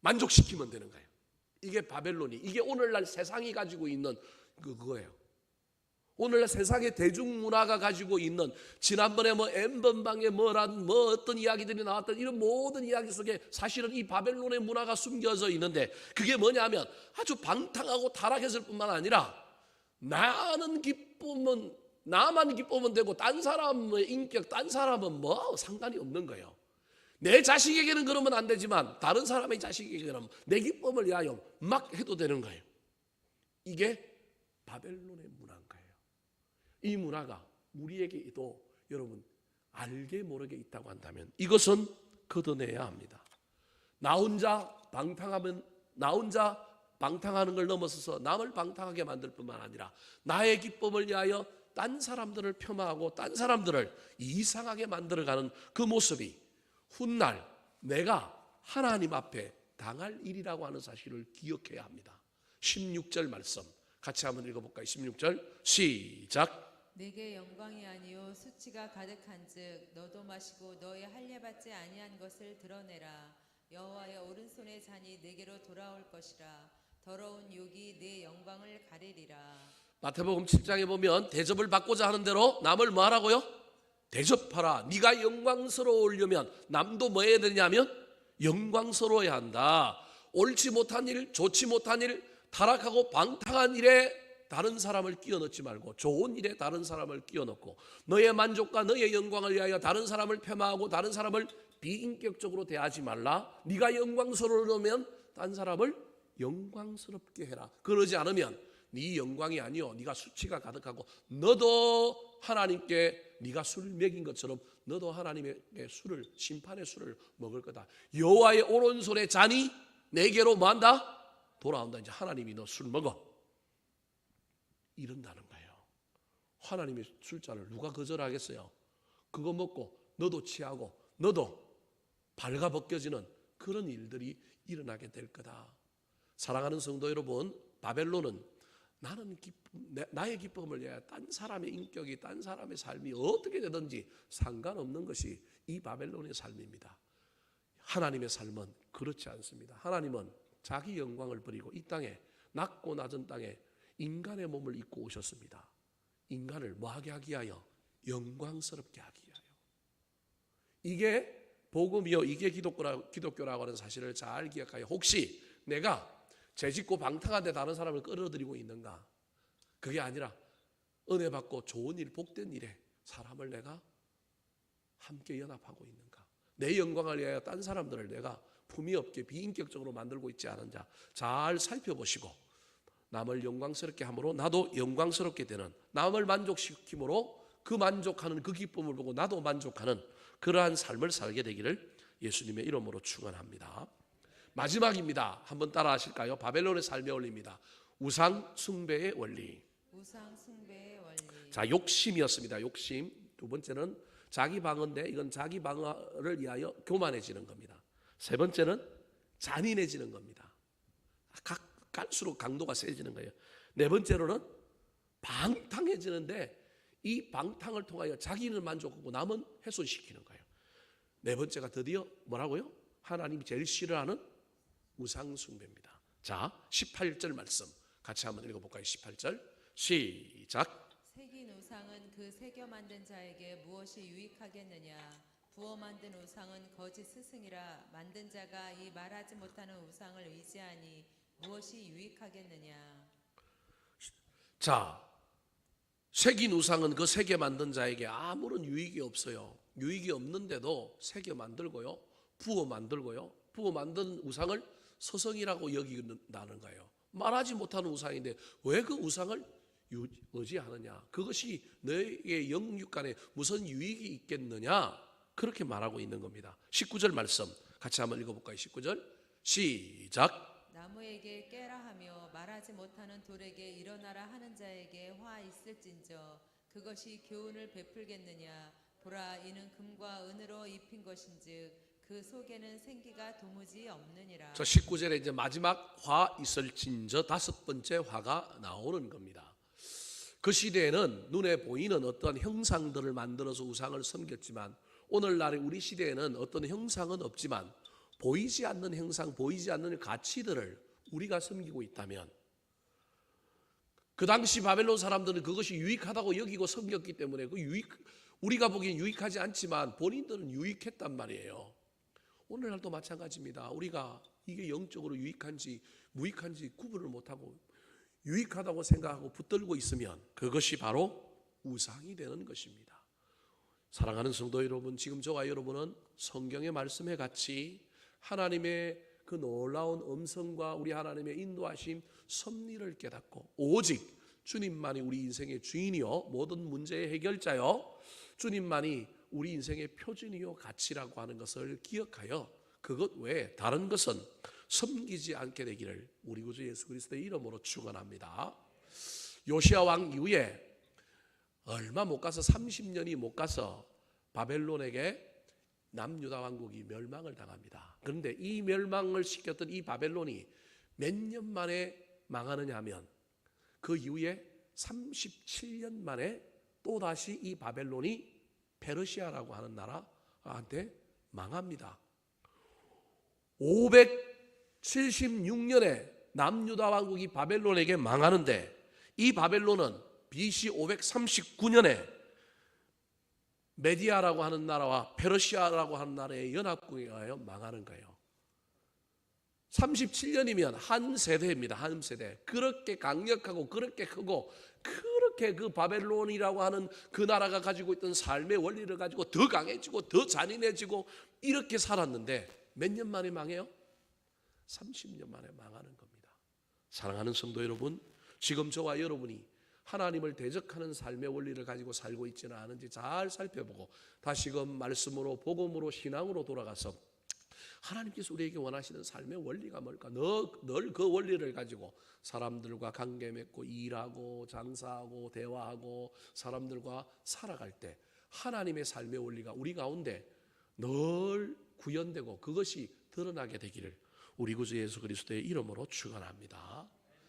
만족시키면 되는 거예요. 이게 바벨론이, 이게 오늘날 세상이 가지고 있는 그거예요. 오늘날 세상의 대중문화가 가지고 있는 지난번에 뭐 N번방에 뭐란 뭐 어떤 이야기들이 나왔던 이런 모든 이야기 속에 사실은 이 바벨론의 문화가 숨겨져 있는데 그게 뭐냐면 아주 방탕하고 타락했을 뿐만 아니라 나만 기쁘면 되고 딴 사람의 인격, 딴 사람은 뭐 상관이 없는 거예요. 내 자식에게는 그러면 안 되지만 다른 사람의 자식에게는 내 기쁨을 위하여 막 해도 되는 거예요. 이게 바벨론의 문화인 거예요. 이 문화가 우리에게도 여러분 알게 모르게 있다고 한다면 이것은 걷어내야 합니다. 나 혼자 방탕하는 걸 넘어서서 남을 방탕하게 만들 뿐만 아니라 나의 기쁨을 위하여 딴 사람들을 폄하하고 딴 사람들을 이상하게 만들어가는 그 모습이 훗날 내가 하나님 앞에 당할 일이라고 하는 사실을 기억해야 합니다. 16절 말씀 같이 한번 읽어볼까요? 16절 시작. 내게 영광이 아니요 수치가 가득한즉 너도 마시고 너의 할례받지 아니한 것을 드러내라. 여호와의 오른손의 잔이 내게로 돌아올 것이라. 더러운 욕이 내 영광을 가리리라. 마태복음 7장에 보면 대접을 받고자 하는 대로 남을 뭐 하라고요? 대접하라. 네가 영광스러우려면 남도 뭐 해야 되냐면 영광스러워야 한다. 옳지 못한 일, 좋지 못한 일, 타락하고 방탕한 일에 다른 사람을 끼워 넣지 말고 좋은 일에 다른 사람을 끼워 넣고 너의 만족과 너의 영광을 위하여 다른 사람을 폄하하고 다른 사람을 비인격적으로 대하지 말라. 네가 영광스러우려면 다른 사람을 영광스럽게 해라. 그러지 않으면 네 영광이 아니요 네가 수치가 가득하고 너도 하나님께 네가 술 먹인 것처럼 너도 하나님의 술을 심판의 술을 먹을 거다. 여호와의 오른손의 잔이 내게로 뭐한다? 돌아온다. 이제 하나님이 너 술 먹어 이런다는 거예요. 하나님의 술잔을 누가 거절하겠어요? 그거 먹고 너도 취하고 너도 발가벗겨지는 그런 일들이 일어나게 될 거다. 사랑하는 성도 여러분, 바벨론은 나의 기쁨을 위하여 딴 사람의 인격이 딴 사람의 삶이 어떻게 되든지 상관없는 것이 이 바벨론의 삶입니다. 하나님의 삶은 그렇지 않습니다. 하나님은 자기 영광을 버리고 이 땅에 낮고 낮은 땅에 인간의 몸을 입고 오셨습니다. 인간을 뭐하게 하기 위하여? 영광스럽게 하기 위하여. 이게 복음이요 이게 기독교라고 하는 사실을 잘 기억하여 혹시 내가 죄짓고 방탕한 데 다른 사람을 끌어들이고 있는가? 그게 아니라 은혜 받고 좋은 일 복된 일에 사람을 내가 함께 연합하고 있는가? 내 영광을 위하여 딴 사람들을 내가 품위 없게 비인격적으로 만들고 있지 않은지 잘 살펴보시고 남을 영광스럽게 함으로 나도 영광스럽게 되는, 남을 만족시킴으로 그 만족하는 그 기쁨을 보고 나도 만족하는 그러한 삶을 살게 되기를 예수님의 이름으로 축원합니다. 마지막입니다. 한번 따라 하실까요? 바벨론의 삶의 원리입니다. 우상 숭배의 원리. 우상 숭배의 원리. 자, 욕심이었습니다. 욕심. 두 번째는 자기 방어인데 이건 자기 방어를 위하여 교만해지는 겁니다. 세 번째는 잔인해지는 겁니다. 갈수록 강도가 세지는 거예요. 네 번째로는 방탕해지는데 이 방탕을 통하여 자기는 만족하고 남은 훼손시키는 거예요. 네 번째가 드디어 뭐라고요? 하나님이 제일 싫어하는 우상숭배입니다. 자, 18절 말씀 같이 한번 읽어볼까요? 18절 시작. 새긴 우상은 그 새겨 만든 자에게 무엇이 유익하겠느냐? 부어 만든 우상은 거짓 스승이라 만든 자가 이 말하지 못하는 우상을 의지하니 무엇이 유익하겠느냐? 자, 새긴 우상은 그 새겨 만든 자에게 아무런 유익이 없어요. 유익이 없는데도 새겨 만들고요, 부어 만들고요, 부어 만든 우상을 서성이라고 여긴다는 거예요. 말하지 못하는 우상인데 왜 그 우상을 의지하느냐? 그것이 너의 영육간에 무슨 유익이 있겠느냐? 그렇게 말하고 있는 겁니다. 19절 말씀 같이 한번 읽어볼까요? 19절 시작. 나무에게 깨라 하며 말하지 못하는 돌에게 일어나라 하는 자에게 화 있을진저 그것이 교훈을 베풀겠느냐? 보라, 이는 금과 은으로 입힌 것인즉 그 속에는 생기가 도무지 없느니라. 저 19절에 이제 마지막 화 있을진저 다섯 번째 화가 나오는 겁니다. 그 시대에는 눈에 보이는 어떤 형상들을 만들어서 우상을 섬겼지만 오늘날의 우리 시대에는 어떤 형상은 없지만 보이지 않는 형상, 보이지 않는 가치들을 우리가 섬기고 있다면 그 당시 바벨론 사람들은 그것이 유익하다고 여기고 섬겼기 때문에 우리가 보기엔 유익하지 않지만 본인들은 유익했단 말이에요. 오늘날도 마찬가지입니다. 우리가 이게 영적으로 유익한지 무익한지 구분을 못하고 유익하다고 생각하고 붙들고 있으면 그것이 바로 우상이 되는 것입니다. 사랑하는 성도 여러분, 지금 저와 여러분은 성경의 말씀에 같이 하나님의 그 놀라운 음성과 우리 하나님의 인도하심 섭리를 깨닫고 오직 주님만이 우리 인생의 주인이요 모든 문제의 해결자요 주님만이 우리 인생의 표준이요 가치라고 하는 것을 기억하여 그것 외에 다른 것은 섬기지 않게 되기를 우리 구주 예수 그리스도의 이름으로 축원합니다. 요시야 왕 이후에 얼마 못 가서 30년이 못 가서 바벨론에게 남유다 왕국이 멸망을 당합니다. 그런데 이 멸망을 시켰던 이 바벨론이 몇 년 만에 망하느냐 하면 그 이후에 37년 만에 또다시 이 바벨론이 페르시아라고 하는 나라한테 망합니다. 576년에 남유다 왕국이 바벨론에게 망하는데 이 바벨론은 BC 539년에 메디아라고 하는 나라와 페르시아라고 하는 나라의 연합국에 의하여 망하는 거예요. 37년이면 한 세대입니다. 한 세대. 그렇게 강력하고 그렇게 크고 그렇게 그 바벨론이라고 하는 그 나라가 가지고 있던 삶의 원리를 가지고 더 강해지고 더 잔인해지고 이렇게 살았는데 몇 년 만에 망해요? 30년 만에 망하는 겁니다. 사랑하는 성도 여러분, 지금 저와 여러분이 하나님을 대적하는 삶의 원리를 가지고 살고 있지는 않은지 잘 살펴보고 다시금 말씀으로 복음으로 신앙으로 돌아가서 하나님께서 우리에게 원하시는 삶의 원리가 뭘까? 늘 그 원리를 가지고 사람들과 관계 맺고 일하고 장사하고 대화하고 사람들과 살아갈 때 하나님의 삶의 원리가 우리 가운데 늘 구현되고 그것이 드러나게 되기를 우리 구주 예수 그리스도의 이름으로 축원합니다.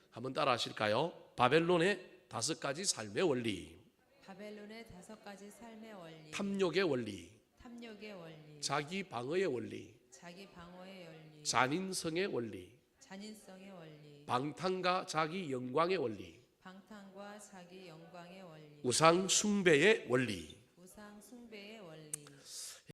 한번 따라 하실까요? 바벨론의 5가지 삶의 원리. 바벨론의 5가지 삶의 원리. 탐욕의 원리. 탐욕의 원리. 자기 방어의 원리. 자기 방어의 원리. 잔인성의 원리. 잔인성의 원리. 방탕과 자기 영광의 원리. 방탕과 자기 영광의 원리. 우상 숭배의 원리.